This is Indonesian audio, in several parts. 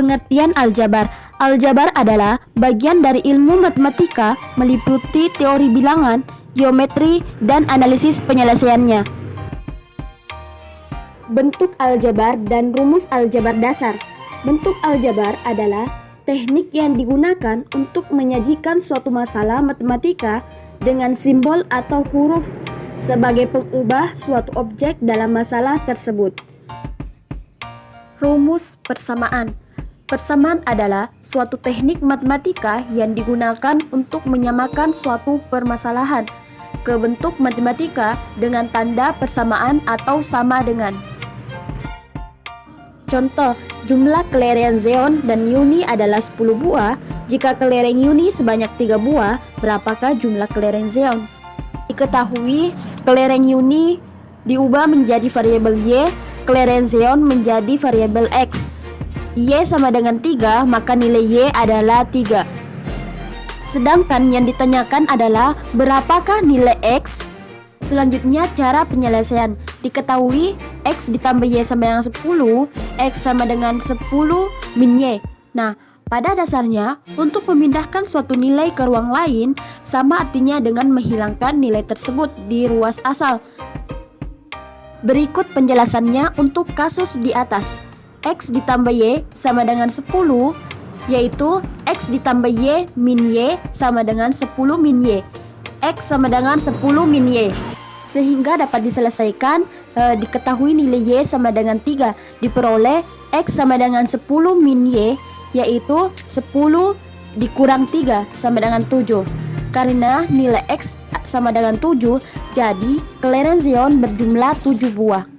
Pengertian aljabar. Aljabar adalah bagian dari ilmu matematika meliputi teori bilangan, geometri, dan analisis penyelesaiannya. Bentuk aljabar dan rumus aljabar dasar. Bentuk aljabar adalah teknik yang digunakan untuk menyajikan suatu masalah matematika dengan simbol atau huruf sebagai pengubah suatu objek dalam masalah tersebut. Rumus persamaan. Persamaan adalah suatu teknik matematika yang digunakan untuk menyamakan suatu permasalahan ke bentuk matematika dengan tanda persamaan atau sama dengan. Contoh, jumlah kelereng Zeon dan Yuni adalah 10 buah. Jika kelereng Yuni sebanyak 3 buah, berapakah jumlah kelereng Zeon? Diketahui, kelereng Yuni diubah menjadi variabel Y, kelereng Zeon menjadi variabel X. Y sama dengan 3, maka nilai Y adalah 3. Sedangkan yang ditanyakan adalah berapakah nilai X? Selanjutnya cara penyelesaian. Diketahui X ditambah Y sama dengan 10, X sama dengan 10 min Y. Nah, pada dasarnya untuk memindahkan suatu nilai ke ruang lain sama artinya dengan menghilangkan nilai tersebut di ruas asal. Berikut penjelasannya untuk kasus di atas. X ditambah Y sama dengan 10, yaitu X ditambah Y min Y sama dengan 10 min Y. X sama dengan 10 min Y. Sehingga dapat diselesaikan, diketahui nilai Y sama dengan 3. Diperoleh X sama dengan 10 min Y, yaitu 10 dikurang 3 sama dengan 7. Karena nilai X sama dengan 7, jadi kelereng Zeon berjumlah 7 buah.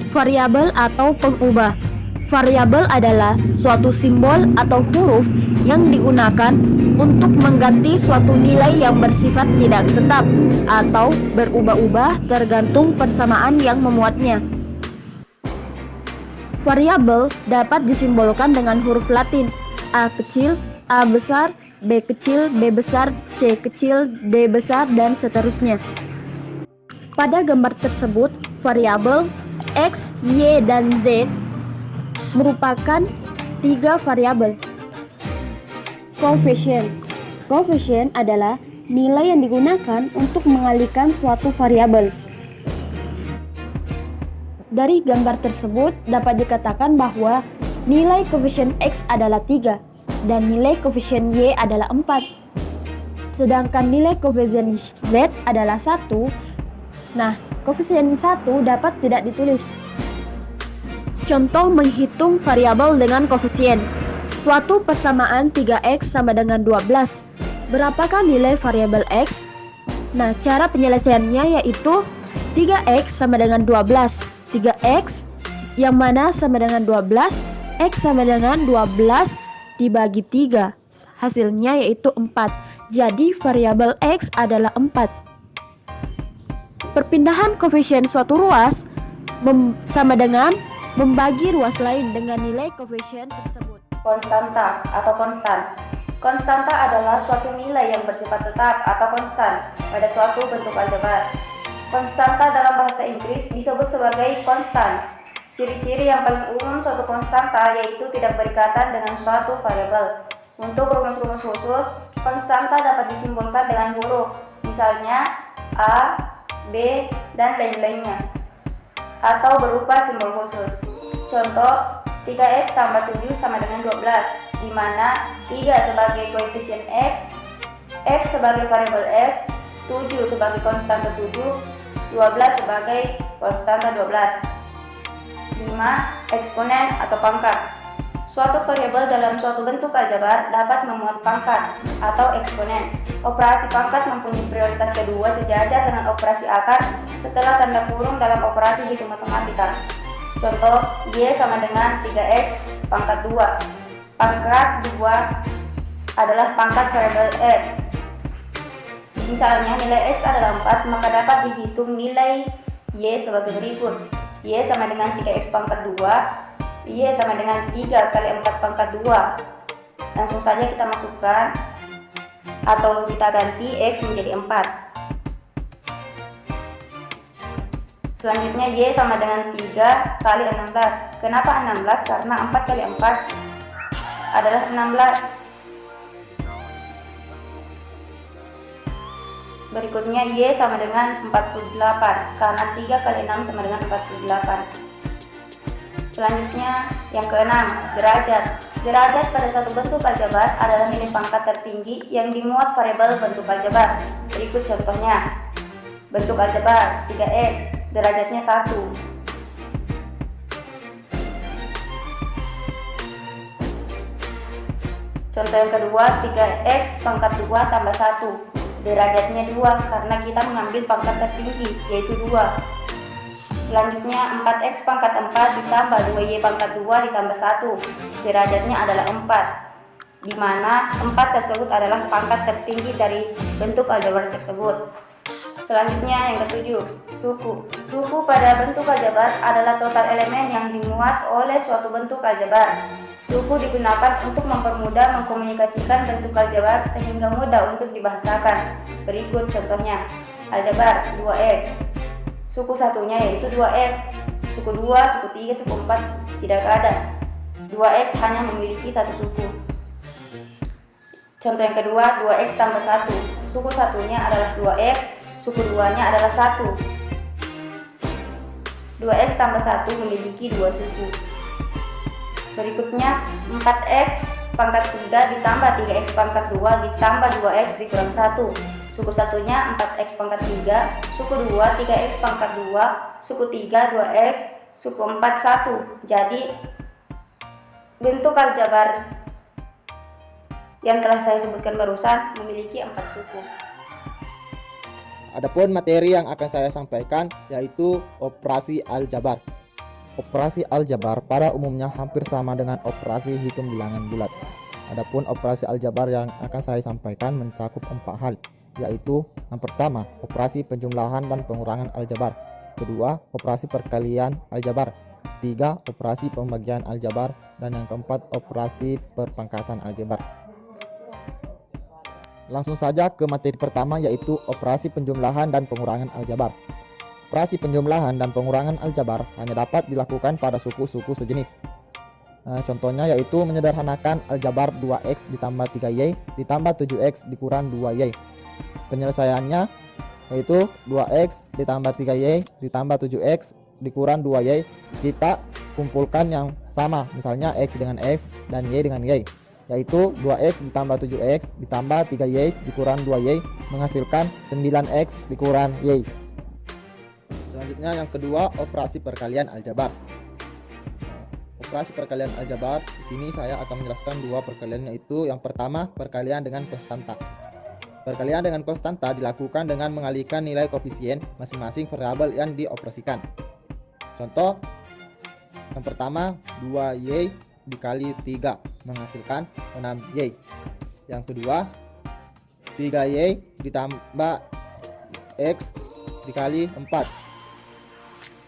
Variabel atau pengubah. Variabel adalah suatu simbol atau huruf yang digunakan untuk mengganti suatu nilai yang bersifat tidak tetap atau berubah-ubah tergantung persamaan yang memuatnya. Variabel dapat disimbolkan dengan huruf Latin A kecil, A besar, B kecil, B besar, C kecil, D besar, dan seterusnya. Pada gambar tersebut, variabel X, Y, dan Z merupakan 3 variabel. Koefisien. Koefisien adalah nilai yang digunakan untuk mengalihkan suatu variabel. Dari gambar tersebut dapat dikatakan bahwa nilai koefisien X adalah 3 dan nilai koefisien Y adalah 4. Sedangkan nilai koefisien Z adalah 1. Nah, koefisien 1 dapat tidak ditulis. Contoh menghitung variabel dengan koefisien. Suatu persamaan 3X sama dengan 12. Berapakah nilai variabel X? Nah, cara penyelesaiannya yaitu 3X sama dengan 12. 3X yang mana sama dengan 12, X sama dengan 12 dibagi 3. Hasilnya yaitu 4. Jadi variabel X adalah 4. Perpindahan koefisien suatu ruas sama dengan membagi ruas lain dengan nilai koefisien tersebut. Konstanta atau konstan. Konstanta adalah suatu nilai yang bersifat tetap atau konstan pada suatu bentuk aljabar. Konstanta dalam bahasa Inggris disebut sebagai konstan. Ciri-ciri yang paling umum suatu konstanta yaitu tidak berikatan dengan suatu variabel. Untuk rumus-rumus khusus, konstanta dapat disimbolkan dengan huruf, misalnya A, B, dan lain-lainnya, atau berupa simbol khusus. Contoh, 3X tambah 7 sama dengan 12, di mana 3 sebagai koefisien X, X sebagai variabel X, 7 sebagai konstanta 7, 12 sebagai konstanta 12. 5. Eksponen atau pangkat. Suatu variabel dalam suatu bentuk aljabar dapat memuat pangkat atau eksponen. Operasi pangkat mempunyai prioritas kedua sejajar dengan operasi akar setelah tanda kurung dalam operasi hitung matematika. Contoh, Y sama dengan 3X pangkat 2. Pangkat 2 adalah pangkat variabel X. Misalnya nilai X adalah 4, maka dapat dihitung nilai Y sebagai berikut. Y sama dengan 3X pangkat 2, Y sama dengan 3 kali 4 pangkat 2. Langsung saja kita masukkan atau kita ganti X menjadi 4. Selanjutnya Y sama dengan 3 kali 16. Kenapa 16? Karena 4 kali 4 adalah 16. Berikutnya Y sama dengan 48, karena 3 kali 6 sama dengan 48. Selanjutnya yang keenam, derajat. Derajat pada suatu bentuk aljabar adalah nilai pangkat tertinggi yang dimuat variabel bentuk aljabar. Berikut contohnya. Bentuk aljabar 3x, derajatnya 1. Contoh yang kedua, 3x pangkat 2 tambah 1. Derajatnya 2 karena kita mengambil pangkat tertinggi, yaitu 2. Selanjutnya 4x pangkat 4 ditambah 2y pangkat 2 ditambah 1. Derajatnya adalah 4, di mana 4 tersebut adalah pangkat tertinggi dari bentuk aljabar tersebut. Selanjutnya yang ketujuh, suku. Suku pada bentuk aljabar adalah total elemen yang dimuat oleh suatu bentuk aljabar. Suku digunakan untuk mempermudah mengkomunikasikan bentuk aljabar sehingga mudah untuk dibahasakan. Berikut contohnya. Aljabar 2x. Suku satunya yaitu 2x. Suku 2, suku 3, suku 4 tidak ada. 2x hanya memiliki satu suku. Contoh yang kedua, 2x tambah 1. Suku satunya adalah 2x, suku 2-nya adalah 1. 2x tambah 1 memiliki 2 suku. Berikutnya 4x pangkat 3 ditambah 3x pangkat 2 ditambah 2x dikurang 1. Suku satunya 4x pangkat 3, suku 2 3x pangkat 2, suku 3 2x, suku 4 1. Jadi bentuk aljabar yang telah saya sebutkan barusan memiliki 4 suku. Adapun materi yang akan saya sampaikan yaitu operasi aljabar. Operasi aljabar pada umumnya hampir sama dengan operasi hitung bilangan bulat. Adapun operasi aljabar yang akan saya sampaikan mencakup 4 hal, yaitu yang pertama, operasi penjumlahan dan pengurangan aljabar. Kedua, operasi perkalian aljabar. Tiga, operasi pembagian aljabar. Dan yang keempat, operasi perpangkatan aljabar. Langsung saja ke materi pertama, yaitu operasi penjumlahan dan pengurangan aljabar. Operasi penjumlahan dan pengurangan aljabar hanya dapat dilakukan pada suku-suku sejenis. Contohnya yaitu menyederhanakan aljabar 2x ditambah 3y ditambah 7x dikurang 2y. Penyelesaiannya yaitu 2x ditambah 3y ditambah 7x dikurang 2y. Kita kumpulkan yang sama, misalnya x dengan x dan y dengan y, yaitu 2x ditambah 7x ditambah 3y dikurang 2y menghasilkan 9x dikurang y. Selanjutnya yang kedua, operasi perkalian aljabar. Operasi perkalian aljabar, di sini saya akan menjelaskan dua perkalian, yaitu yang pertama perkalian dengan konstanta. Perkalian dengan konstanta dilakukan dengan mengalihkan nilai koefisien masing-masing variabel yang dioperasikan. Contoh yang pertama 2y dikali 3 menghasilkan 6y. Yang kedua 3y ditambah x dikali 4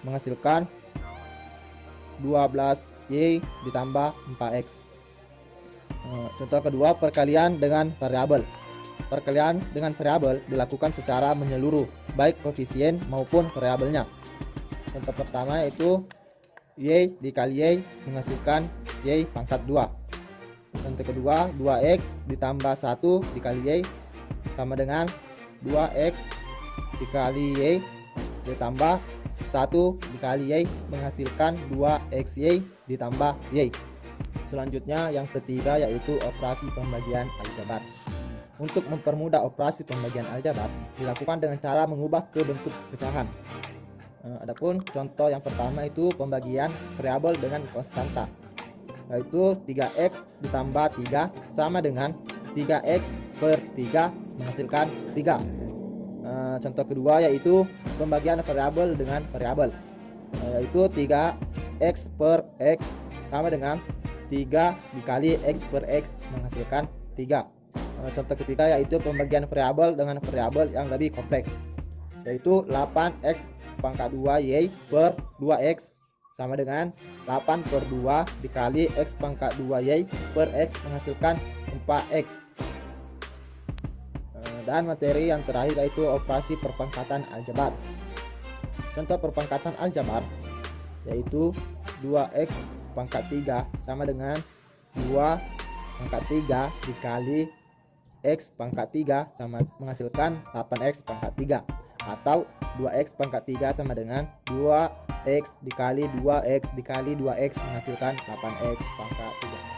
menghasilkan 12y ditambah 4x. Contoh kedua, perkalian dengan variabel. Perkalian dengan variabel dilakukan secara menyeluruh, baik koefisien maupun variabelnya. Contoh pertama yaitu y dikali y menghasilkan y pangkat 2. Contoh kedua, 2x ditambah 1 dikali y sama dengan 2x dikali y ditambah 1 dikali y menghasilkan 2xy ditambah y. Selanjutnya yang ketiga yaitu operasi pembagian aljabar. Untuk mempermudah operasi pembagian aljabar dilakukan dengan cara mengubah ke bentuk pecahan. Adapun contoh yang pertama itu pembagian variabel dengan konstanta, yaitu 3x ditambah 3 sama dengan 3x per 3 menghasilkan 3. Contoh kedua yaitu pembagian variabel dengan variabel, yaitu 3x per x sama dengan 3 dikali x per x menghasilkan 3. Contoh ketiga yaitu pembagian variabel dengan variabel yang lebih kompleks, yaitu 8x pangkat 2y per 2x sama dengan 8 per 2 dikali x pangkat 2y per x menghasilkan 4x. Dan materi yang terakhir yaitu operasi perpangkatan aljabar. Contoh perpangkatan aljabar yaitu 2x pangkat 3 sama dengan 2 pangkat 3 dikali x pangkat 3 sama menghasilkan 8x pangkat 3, atau 2x pangkat 3 sama dengan 2x dikali 2x dikali 2x menghasilkan 8x pangkat 3.